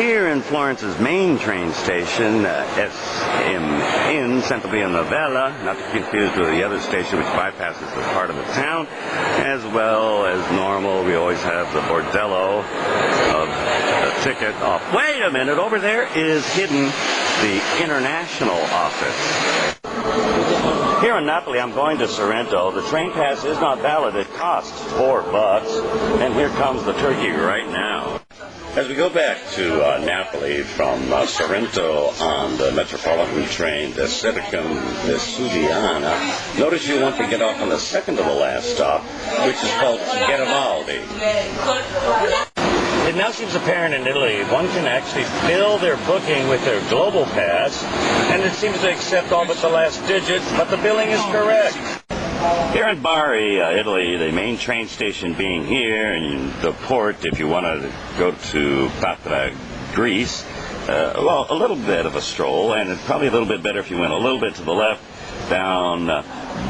Here in Florence's main train station, SMN, Centro Via Novella, not to be confused with the other station which bypasses the part of the town, as well as normal, we always have the bordello of the ticket off. Wait a minute, over there is hidden the international office. Here in Napoli, I'm going to Sorrento. The train pass is not valid. It costs $4. And here comes the turkey right now. As we go back to Napoli from Sorrento on the Metropolitan train to Sercam Vesuviana, notice you want to get off on the second to the last stop, which is called Garibaldi. It now seems apparent in Italy one can actually fill their booking with their global pass, and it seems to accept all but the last digit, but the billing is correct. Here in Bari, Italy, the main train station being here, and the port, if you want to go to Patra, Greece, well, a little bit of a stroll, and it's probably a little bit better if you went a little bit to the left, down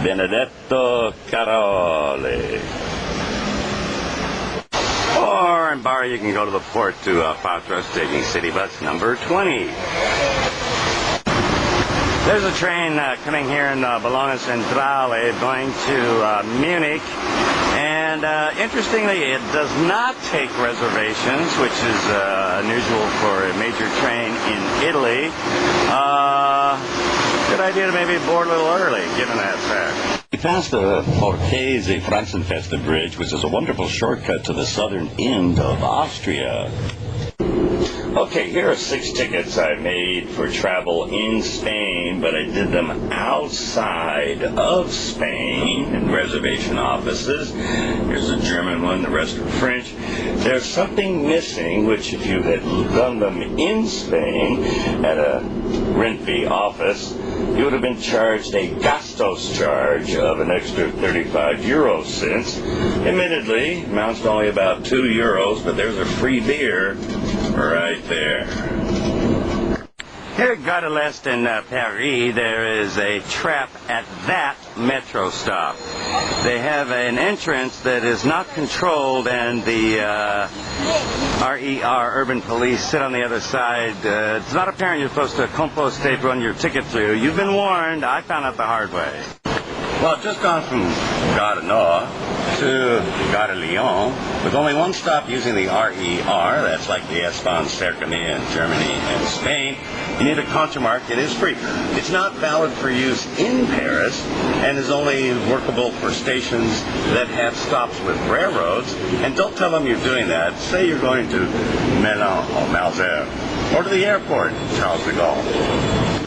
Benedetto Carole. Or in Bari, you can go to the port to Patras, taking city bus number 20. There's a train coming here in Bologna Centrale going to Munich, and interestingly, it does not take reservations, which is unusual for a major train in Italy. Good idea to maybe board a little early, given that fact. We passed the Borghese Franzenfeste Bridge, which is a wonderful shortcut to the southern end of Austria. Okay, here are 6 tickets I made for travel in Spain, but I did them outside of Spain in reservation offices. Here's a German one, the rest are French. There's something missing, which if you had done them in Spain at a Renfe office, you would have been charged a gastos charge of an extra 35 euro cents. Admittedly, amounts to only about 2 euros, but there's a free beer right there. Here at Gare de l'Est in Paris, there is a trap at that metro stop. They have an entrance that is not controlled, and the RER, Urban Police, sit on the other side. It's not apparent you're supposed to compost tape run your ticket through. You've been warned. I found out the hard way. Well, I've just gone from Gare du Nord to Gare de Lyon with only one stop using the RER. That's like the S-Bahn Cercanías in Germany and Spain. You need a contramark. It is free. It's not valid for use in Paris and is only workable for stations that have stops with railroads. And don't tell them you're doing that. Say you're going to Melun or Malesherbes or to the airport, Charles de Gaulle.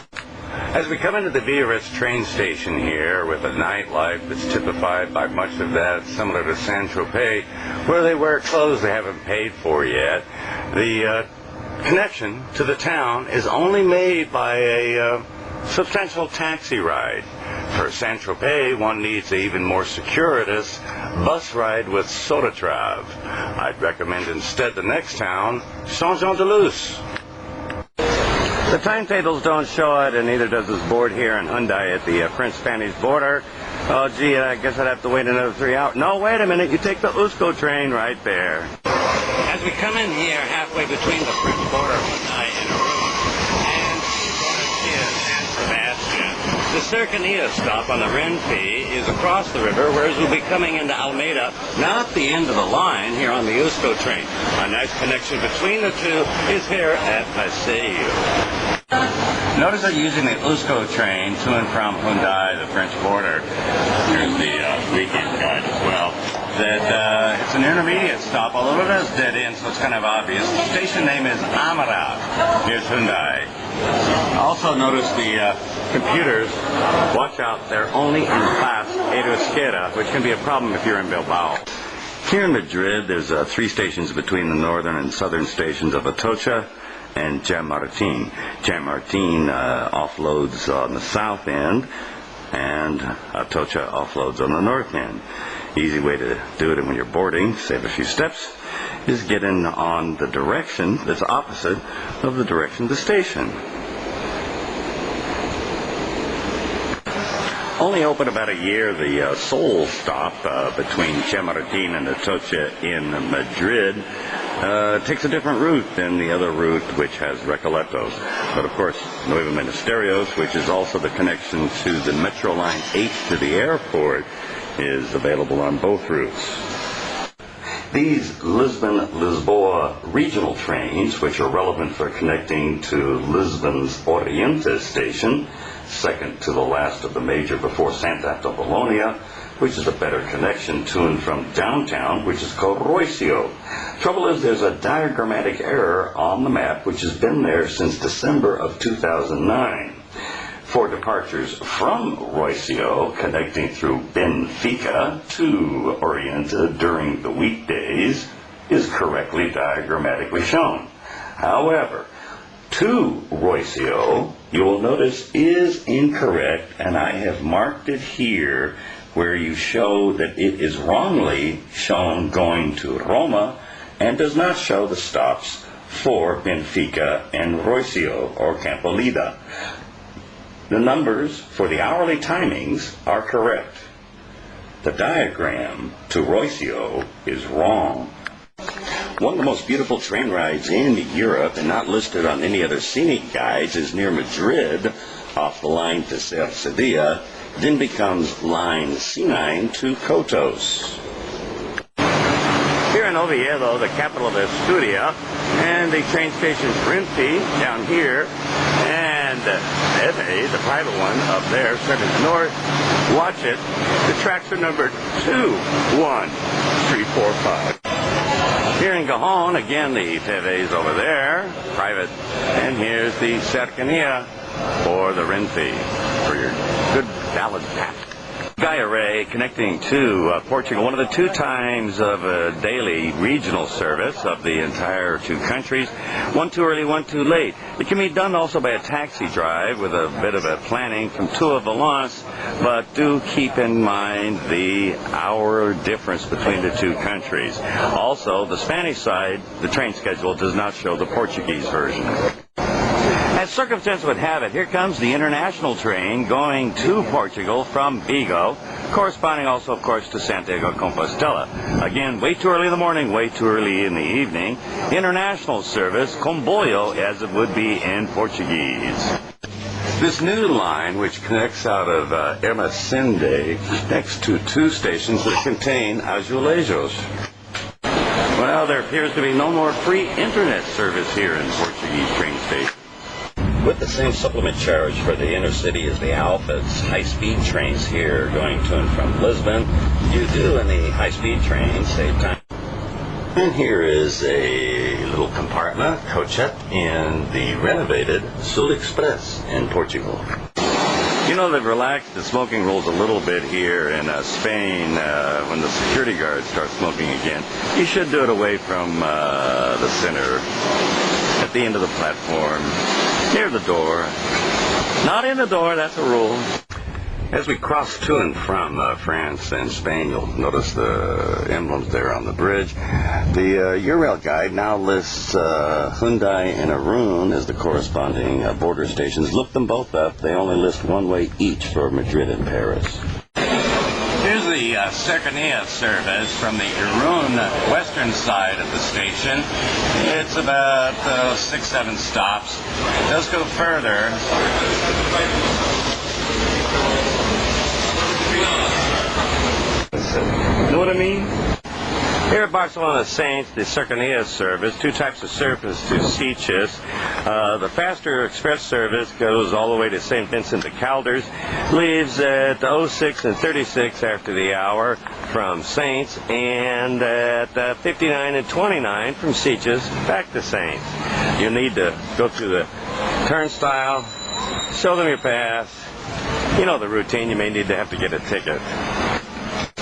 As we come into the Biarritz train station here with a nightlife that's typified by much of that, similar to Saint-Tropez, where they wear clothes they haven't paid for yet, the connection to the town is only made by a substantial taxi ride. For Saint-Tropez, one needs an even more circuitous bus ride with Sodatrav. I'd recommend instead the next town, Saint-Jean-de-Luz. The timetables don't show it, and neither does this board here in Hyundai at the French-Spanish border. Oh, gee, I guess I'd have to wait another 3 hours. No, wait a minute. You take the Usco train right there. As we come in here halfway between the French border of Hyundai and Arua and San Sebastian, the Cercanías stop on the Renfe is across the river, whereas we'll be coming into Almeida, not the end of the line here on the Usco train. A nice connection between the two is here at Paseo. Notice that using the Usco train to and from Hyundai, the French border, here's the weekend guide as well, that it's an intermediate stop, although it has dead end, so it's kind of obvious. The station name is Amara. Here's Hyundai. Also notice the computers, watch out, they're only in class Euskera, which can be a problem if you're in Bilbao. Here in Madrid, there's 3 stations between the northern and southern stations of Atocha and Chamartín. Chamartín offloads on the south end, and Atocha offloads on the north end. Easy way to do it when you're boarding, save a few steps, is get in on the direction that's opposite of the direction of the station. Only open about a year, the Sol stop between Chamartín and Atocha in Madrid takes a different route than the other route, which has Recoletos. But of course, Nueva Ministerios, which is also the connection to the Metro Line 8 to the airport, is available on both routes. These Lisbon-Lisboa regional trains, which are relevant for connecting to Lisbon's Oriente station, second to the last of the major before Santa Apollonia, which is a better connection to and from downtown, which is called Roissio. Trouble is, there's a diagrammatic error on the map, which has been there since December of 2009. For departures from Roissio, connecting through Benfica to Oriente during the weekdays, is correctly diagrammatically shown. However, to Roissio, you will notice, is incorrect, and I have marked it here where you show that it is wrongly shown going to Roma and does not show the stops for Benfica and Roissio or Campolida. The numbers for the hourly timings are correct. The diagram to Roissio is wrong. One of the most beautiful train rides in Europe, and not listed on any other scenic guides, is near Madrid, off the line to Sevilla, then becomes line C9 to Cotos. Here in Oviedo, the capital of Asturias, and the train stations Renfe down here, and Eve, the private one, up there, starting north. Watch it. The tracks are numbered 2, 1, 3, 4, 5. Here in Gajon, again, the Teves over there, private, and here's the Cercanía for the Renfe, for your good valid pass. Gaia connecting to Portugal, one of the 2 times of a daily regional service of the entire 2 countries. One too early, one too late. It can be done also by a taxi drive with a bit of a planning from Tua Valence, but do keep in mind the hour difference between the 2 countries. Also, the Spanish side, the train schedule does not show the Portuguese version. As circumstance would have it, here comes the international train going to Portugal from Vigo, corresponding also, of course, to Santiago Compostela. Again, way too early in the morning, way too early in the evening. International service, comboio, as it would be in Portuguese. This new line, which connects out of Ermesinde, next to 2 stations that contain azulejos. Well, there appears to be no more free internet service here in Portuguese train stations. With the same supplement charge for the inner city as the Alphas high-speed trains here going to and from Lisbon, you do in the high-speed trains save time. And here is a little compartment, coachette, in the renovated Sul Express in Portugal. You know, they've relaxed the smoking rules a little bit here in Spain when the security guards start smoking again. You should do it away from the center, at the end of the platform, near the door. Not in the door, that's a rule. As we cross to and from France and Spain, you'll notice the emblems there on the bridge. The Eurail guide now lists Hyundai and Arun as the corresponding border stations. Look them both up. They only list one way each for Madrid and Paris. Here's the Cercanía service from the Irun western side of the station. It's about 6-7 stops. It does go further. Know what I mean? Here at Barcelona Saints, the Cercanía service, 2 types of service to Sitges. The faster express service goes all the way to St. Vincent de Calders, leaves at 06 and 36 after the hour from Saints, and at 59 and 29 from Sitges back to Saints. You need to go through the turnstile, show them your pass. You know the routine, you may need to have to get a ticket.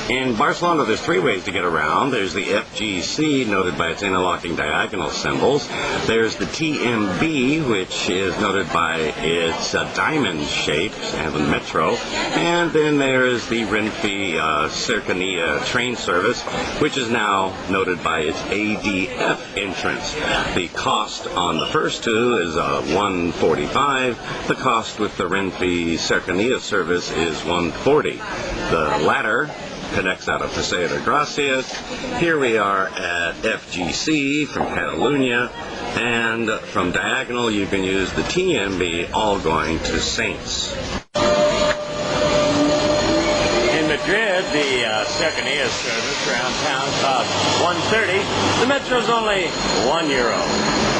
In Barcelona, there's 3 ways to get around. There's the FGC, noted by its interlocking diagonal symbols. There's the TMB, which is noted by its diamond shape, and the metro. And then there's the Renfe Cercanía train service, which is now noted by its ADF entrance. The cost on the first 2 is $145. The cost with the Renfe Cercanía service is $140. The latter connects out of Paseo de Gracias. Here we are at FGC from Catalunya, and from Diagonal you can use the TMB, all going to Saints. In Madrid, the Cercanía service around town costs $1.30. The Metro's only €1.